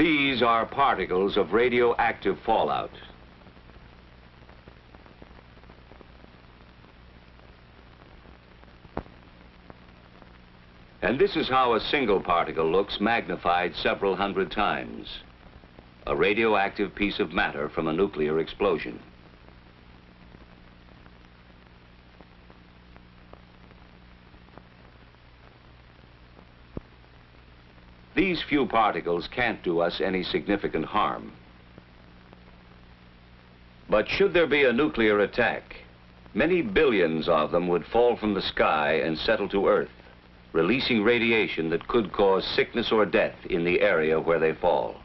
These are particles of radioactive fallout. And this is how a single particle looks magnified several hundred times. A radioactive piece of matter from a nuclear explosion. These few particles can't do us any significant harm. But should there be a nuclear attack, many billions of them would fall from the sky and settle to Earth, releasing radiation that could cause sickness or death in the area where they fall.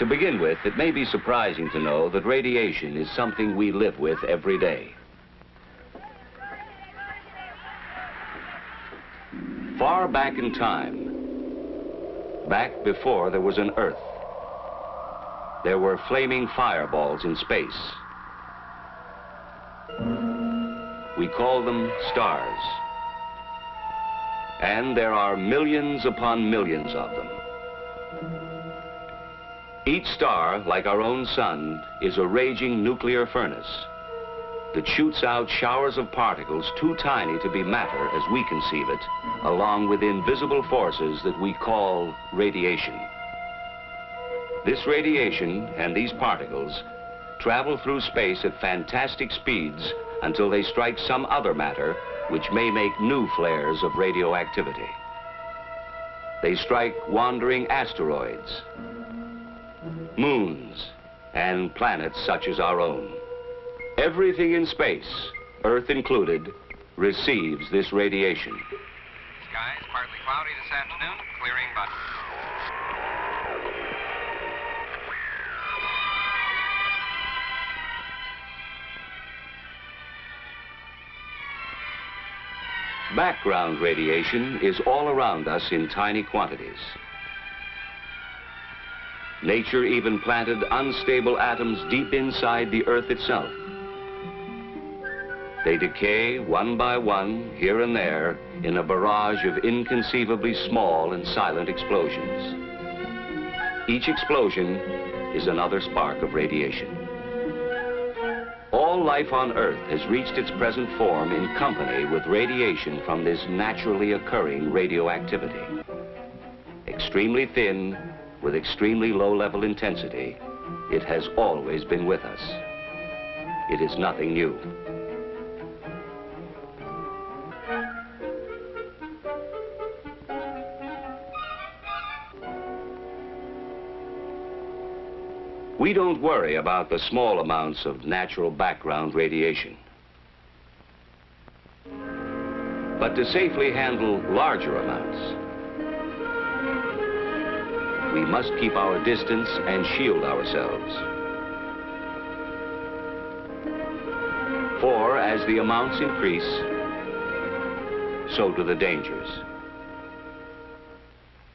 To begin with, it may be surprising to know that radiation is something we live with every day. Far back in time, back before there was an Earth, there were flaming fireballs in space. We call them stars. And there are millions upon millions of them. Each star, like our own sun, is a raging nuclear furnace that shoots out showers of particles too tiny to be matter as we conceive it, along with invisible forces that we call radiation. This radiation and these particles travel through space at fantastic speeds until they strike some other matter which may make new flares of radioactivity. They strike wandering asteroids, moons, and planets such as our own. Everything in space, Earth included, receives this radiation. Skies partly cloudy this afternoon, clearing but... Background radiation is all around us in tiny quantities. Nature even planted unstable atoms deep inside the Earth itself. They decay one by one, here and there, in a barrage of inconceivably small and silent explosions. Each explosion is another spark of radiation. All life on Earth has reached its present form in company with radiation from this naturally occurring radioactivity. Extremely thin, with extremely low-level intensity, it has always been with us. It is nothing new. We don't worry about the small amounts of natural background radiation. But to safely handle larger amounts, we must keep our distance and shield ourselves. For as the amounts increase, so do the dangers.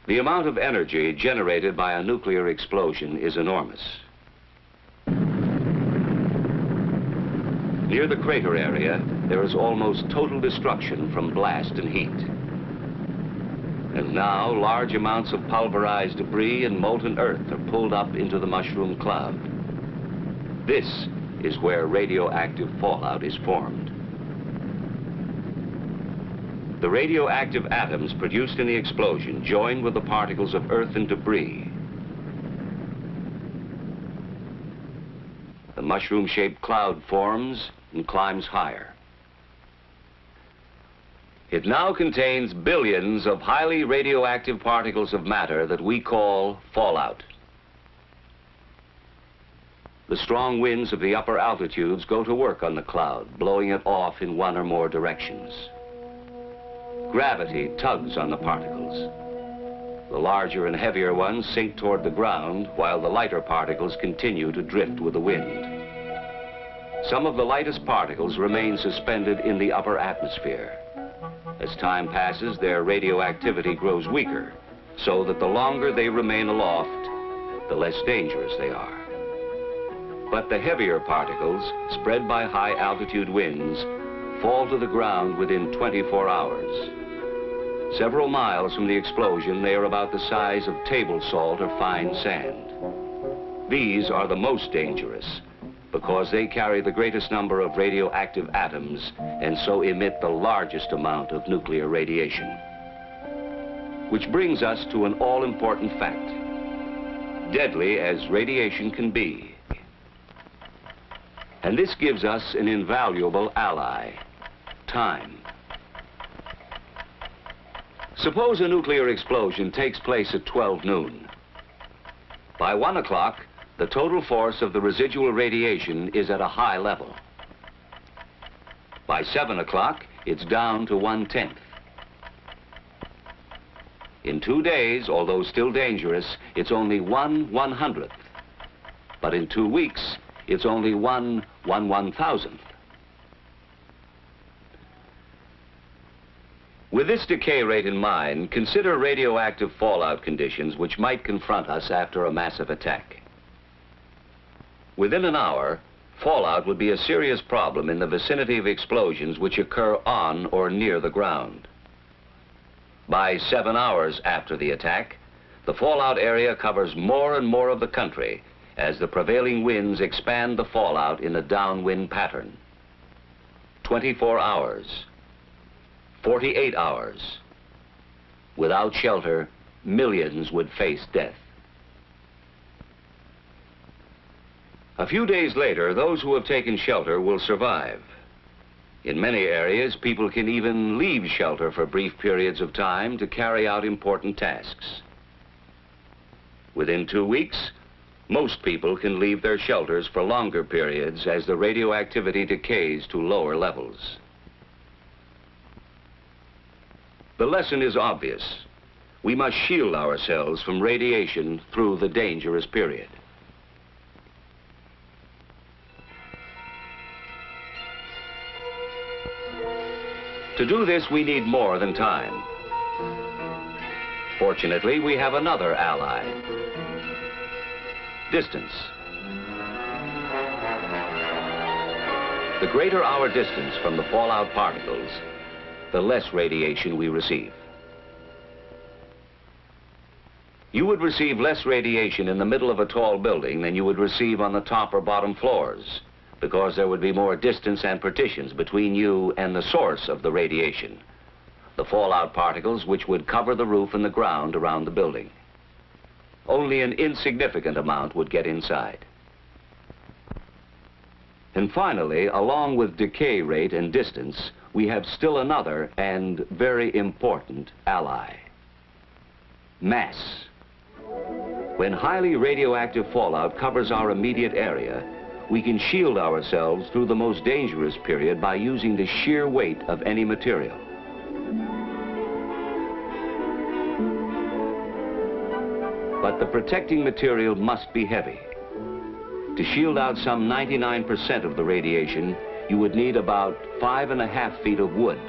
The amount of energy generated by a nuclear explosion is enormous. Near the crater area, there is almost total destruction from blast and heat. And now, large amounts of pulverized debris and molten earth are pulled up into the mushroom cloud. This is where radioactive fallout is formed. The radioactive atoms produced in the explosion join with the particles of earth and debris. The mushroom-shaped cloud forms and climbs higher. It now contains billions of highly radioactive particles of matter that we call fallout. The strong winds of the upper altitudes go to work on the cloud, blowing it off in one or more directions. Gravity tugs on the particles. The larger and heavier ones sink toward the ground, while the lighter particles continue to drift with the wind. Some of the lightest particles remain suspended in the upper atmosphere. As time passes, their radioactivity grows weaker, so that the longer they remain aloft, the less dangerous they are. But the heavier particles, spread by high-altitude winds, fall to the ground within 24 hours. Several miles from the explosion, they are about the size of table salt or fine sand. These are the most dangerous because they carry the greatest number of radioactive atoms and so emit the largest amount of nuclear radiation. Which brings us to an all-important fact. Deadly as radiation can be. And this gives us an invaluable ally, time. Suppose a nuclear explosion takes place at 12 noon. By 1 o'clock, the total force of the residual radiation is at a high level. By 7 o'clock, it's down to 1/10. In 2 days, although still dangerous, it's only 1/100th. But in 2 weeks, it's only 1/1,000th. With this decay rate in mind, consider radioactive fallout conditions which might confront us after a massive attack. Within an hour, fallout would be a serious problem in the vicinity of explosions which occur on or near the ground. By 7 hours after the attack, the fallout area covers more and more of the country as the prevailing winds expand the fallout in a downwind pattern. 24 hours. 48 hours. Without shelter, millions would face death. A few days later, those who have taken shelter will survive. In many areas, people can even leave shelter for brief periods of time to carry out important tasks. Within 2 weeks, most people can leave their shelters for longer periods as the radioactivity decays to lower levels. The lesson is obvious. We must shield ourselves from radiation through the dangerous period. To do this, we need more than time. Fortunately, we have another ally. Distance. The greater our distance from the fallout particles, the less radiation we receive. You would receive less radiation in the middle of a tall building than you would receive on the top or bottom floors, because there would be more distance and partitions between you and the source of the radiation, the fallout particles which would cover the roof and the ground around the building. Only an insignificant amount would get inside. And finally, along with decay rate and distance, we have still another and very important ally: mass. When highly radioactive fallout covers our immediate area, we can shield ourselves through the most dangerous period by using the sheer weight of any material. But the protecting material must be heavy. To shield out some 99% of the radiation, you would need about 5.5 feet of wood,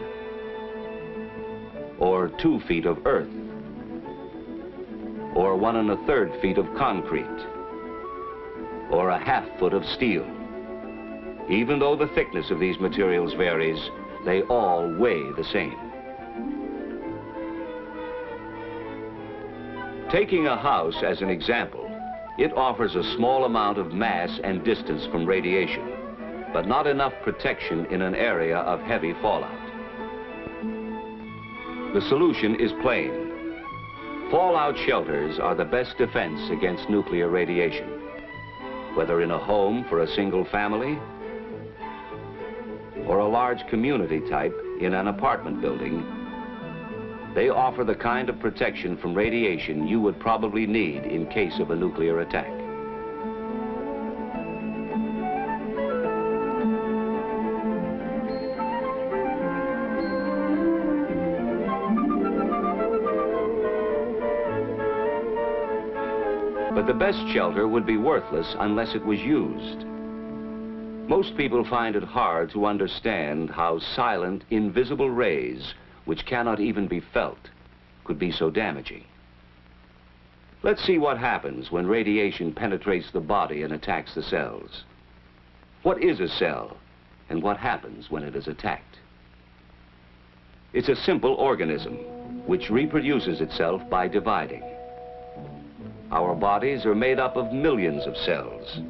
or 2 feet of earth, or 1 1/3 feet of concrete, or 1/2 foot of steel. Even though the thickness of these materials varies, they all weigh the same. Taking a house as an example, it offers a small amount of mass and distance from radiation, but not enough protection in an area of heavy fallout. The solution is plain. Fallout shelters are the best defense against nuclear radiation. Whether in a home for a single family or a large community type in an apartment building, they offer the kind of protection from radiation you would probably need in case of a nuclear attack. But the best shelter would be worthless unless it was used. Most people find it hard to understand how silent, invisible rays, which cannot even be felt, could be so damaging. Let's see what happens when radiation penetrates the body and attacks the cells. What is a cell, and what happens when it is attacked? It's a simple organism, which reproduces itself by dividing. Our bodies are made up of millions of cells.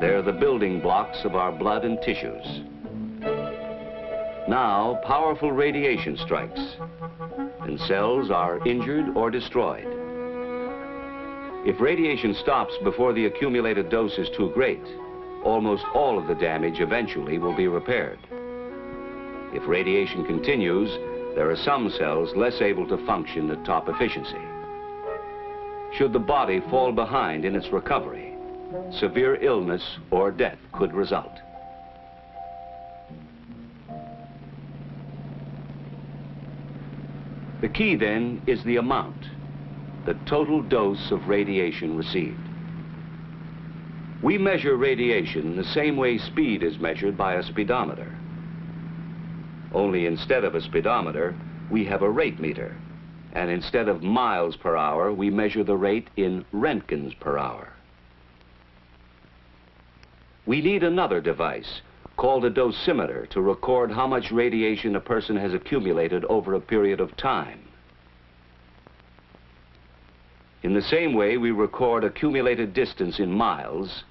They're the building blocks of our blood and tissues. Now, powerful radiation strikes, and cells are injured or destroyed. If radiation stops before the accumulated dose is too great, almost all of the damage eventually will be repaired. If radiation continues, there are some cells less able to function at top efficiency. Should the body fall behind in its recovery, severe illness or death could result. The key then is the amount, the total dose of radiation received. We measure radiation the same way speed is measured by a speedometer. Only instead of a speedometer, we have a rate meter. And instead of miles per hour, we measure the rate in roentgens per hour. We need another device called a dosimeter to record how much radiation a person has accumulated over a period of time. In the same way we record accumulated distance in miles,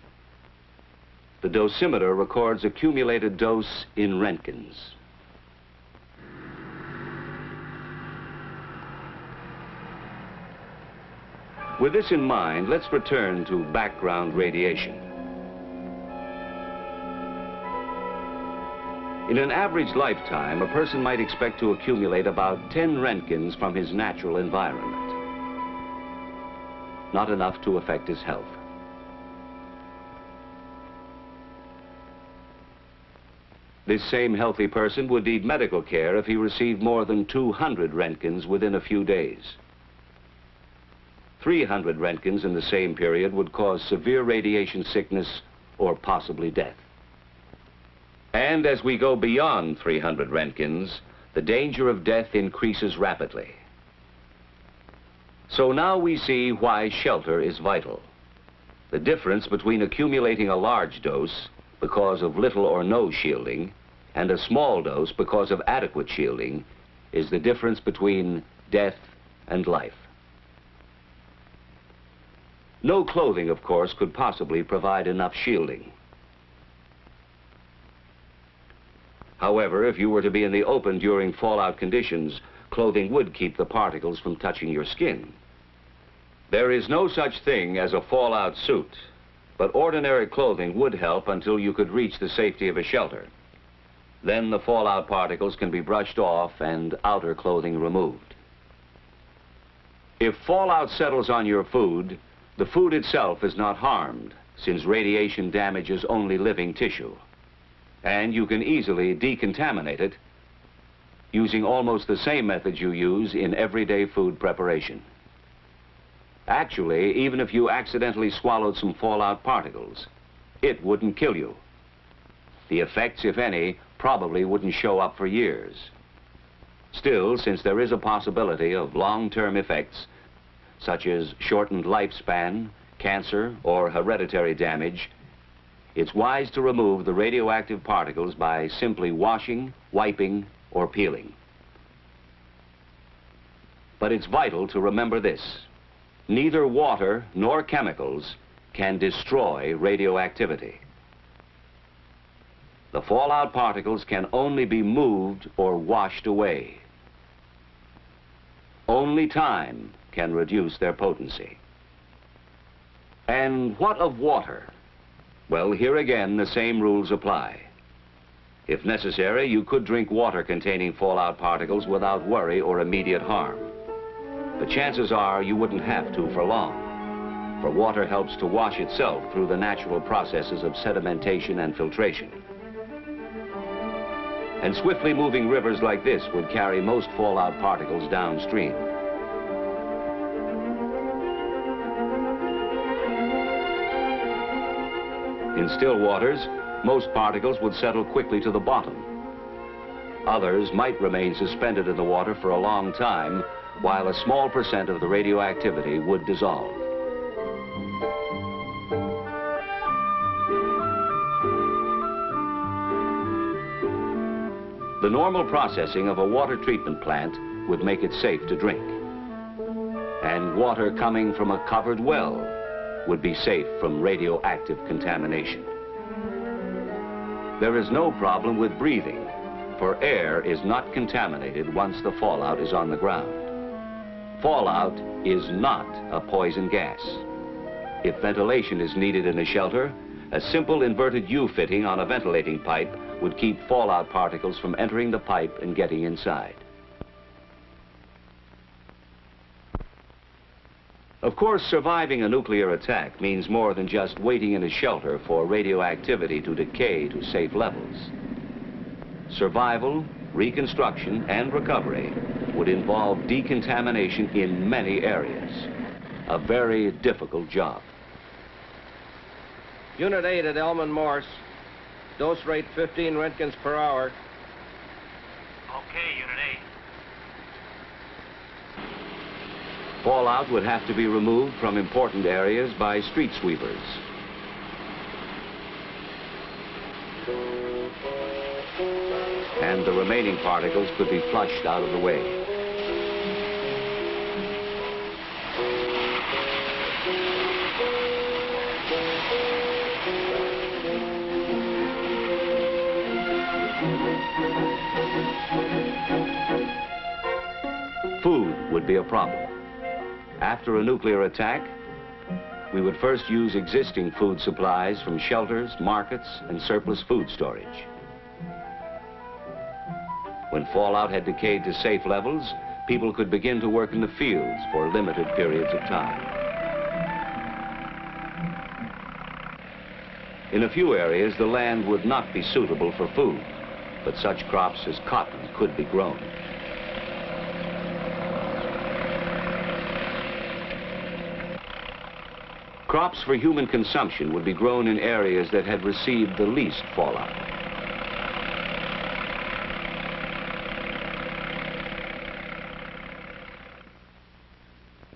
the dosimeter records accumulated dose in roentgens. With this in mind, let's return to background radiation. In an average lifetime, a person might expect to accumulate about 10 roentgens from his natural environment. Not enough to affect his health. This same healthy person would need medical care if he received more than 200 roentgens within a few days. 300 roentgens in the same period would cause severe radiation sickness or possibly death. And as we go beyond 300 roentgens, the danger of death increases rapidly. So now we see why shelter is vital. The difference between accumulating a large dose because of little or no shielding and a small dose because of adequate shielding is the difference between death and life. No clothing, of course, could possibly provide enough shielding. However, if you were to be in the open during fallout conditions, clothing would keep the particles from touching your skin. There is no such thing as a fallout suit, but ordinary clothing would help until you could reach the safety of a shelter. Then the fallout particles can be brushed off and outer clothing removed. If fallout settles on your food, the food itself is not harmed, since radiation damages only living tissue. And you can easily decontaminate it using almost the same methods you use in everyday food preparation. Actually, even if you accidentally swallowed some fallout particles, it wouldn't kill you. The effects, if any, probably wouldn't show up for years. Still, since there is a possibility of long-term effects, such as shortened lifespan, cancer, or hereditary damage, it's wise to remove the radioactive particles by simply washing, wiping, or peeling. But it's vital to remember this: neither water nor chemicals can destroy radioactivity. The fallout particles can only be moved or washed away. Only time can reduce their potency. And what of water? Well, here again, the same rules apply. If necessary, you could drink water containing fallout particles without worry or immediate harm. But chances are you wouldn't have to for long, for water helps to wash itself through the natural processes of sedimentation and filtration. And swiftly moving rivers like this would carry most fallout particles downstream. In still waters, most particles would settle quickly to the bottom. Others might remain suspended in the water for a long time, while a small percent of the radioactivity would dissolve. The normal processing of a water treatment plant would make it safe to drink. And water coming from a covered well would be safe from radioactive contamination. There is no problem with breathing, for air is not contaminated once the fallout is on the ground. Fallout is not a poison gas. If ventilation is needed in a shelter, a simple inverted U-fitting on a ventilating pipe would keep fallout particles from entering the pipe and getting inside. Of course, surviving a nuclear attack means more than just waiting in a shelter for radioactivity to decay to safe levels. Survival, reconstruction, and recovery would involve decontamination in many areas. A very difficult job. Unit 8 at Elman Morse. Dose rate 15 Roentgens per hour. Okay, Unit 8. Fallout would have to be removed from important areas by street sweepers. And the remaining particles could be flushed out of the way. Food would be a problem. After a nuclear attack, we would first use existing food supplies from shelters, markets, and surplus food storage. When fallout had decayed to safe levels, people could begin to work in the fields for limited periods of time. In a few areas, the land would not be suitable for food, but such crops as cotton could be grown. Crops for human consumption would be grown in areas that had received the least fallout.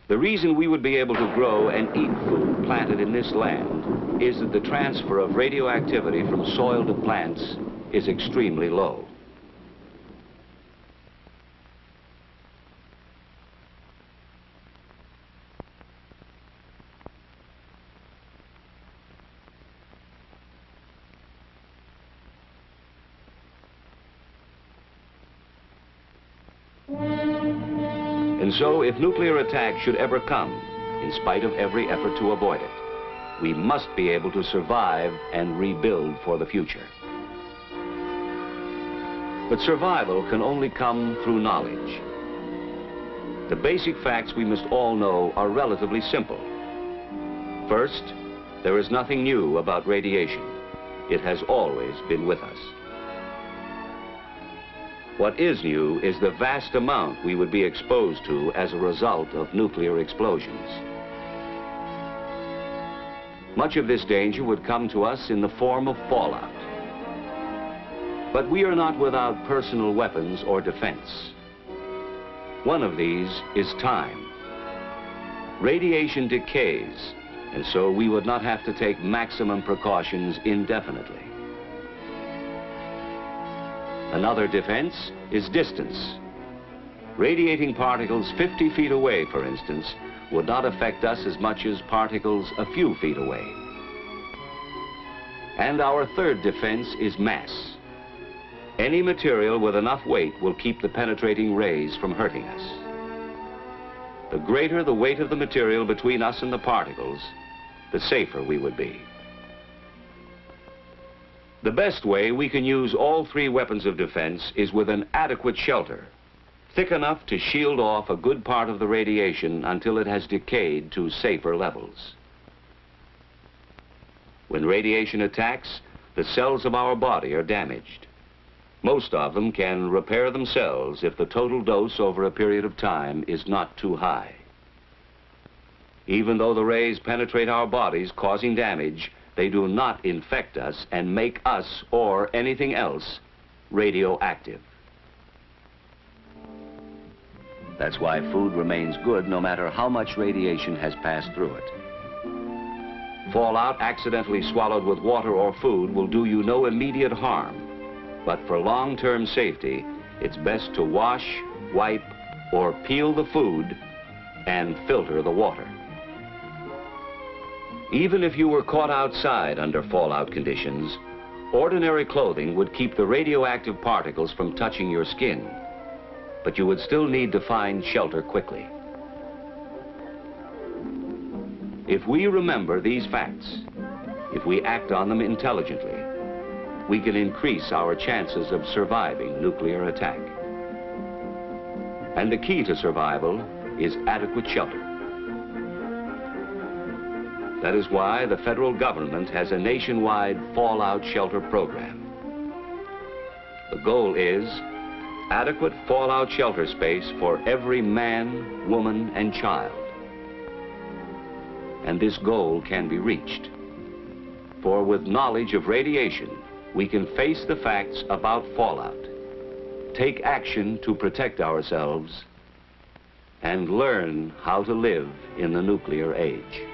The reason we would be able to grow and eat food planted in this land is that the transfer of radioactivity from soil to plants is extremely low. And so, if nuclear attack should ever come, in spite of every effort to avoid it, we must be able to survive and rebuild for the future. But survival can only come through knowledge. The basic facts we must all know are relatively simple. First, there is nothing new about radiation. It has always been with us. What is new is the vast amount we would be exposed to as a result of nuclear explosions. Much of this danger would come to us in the form of fallout. But we are not without personal weapons or defense. One of these is time. Radiation decays, and so we would not have to take maximum precautions indefinitely. Another defense is distance. Radiating particles 50 feet away, for instance, would not affect us as much as particles a few feet away. And our third defense is mass. Any material with enough weight will keep the penetrating rays from hurting us. The greater the weight of the material between us and the particles, the safer we would be. The best way we can use all three weapons of defense is with an adequate shelter, thick enough to shield off a good part of the radiation until it has decayed to safer levels. When radiation attacks, the cells of our body are damaged. Most of them can repair themselves if the total dose over a period of time is not too high. Even though the rays penetrate our bodies, causing damage, they do not infect us and make us, or anything else, radioactive. That's why food remains good no matter how much radiation has passed through it. Fallout accidentally swallowed with water or food will do you no immediate harm, but for long-term safety, it's best to wash, wipe, or peel the food and filter the water. Even if you were caught outside under fallout conditions, ordinary clothing would keep the radioactive particles from touching your skin, but you would still need to find shelter quickly. If we remember these facts, if we act on them intelligently, we can increase our chances of surviving nuclear attack. And the key to survival is adequate shelter. That is why the federal government has a nationwide fallout shelter program. The goal is adequate fallout shelter space for every man, woman, and child. And this goal can be reached. For with knowledge of radiation, we can face the facts about fallout, take action to protect ourselves, and learn how to live in the nuclear age.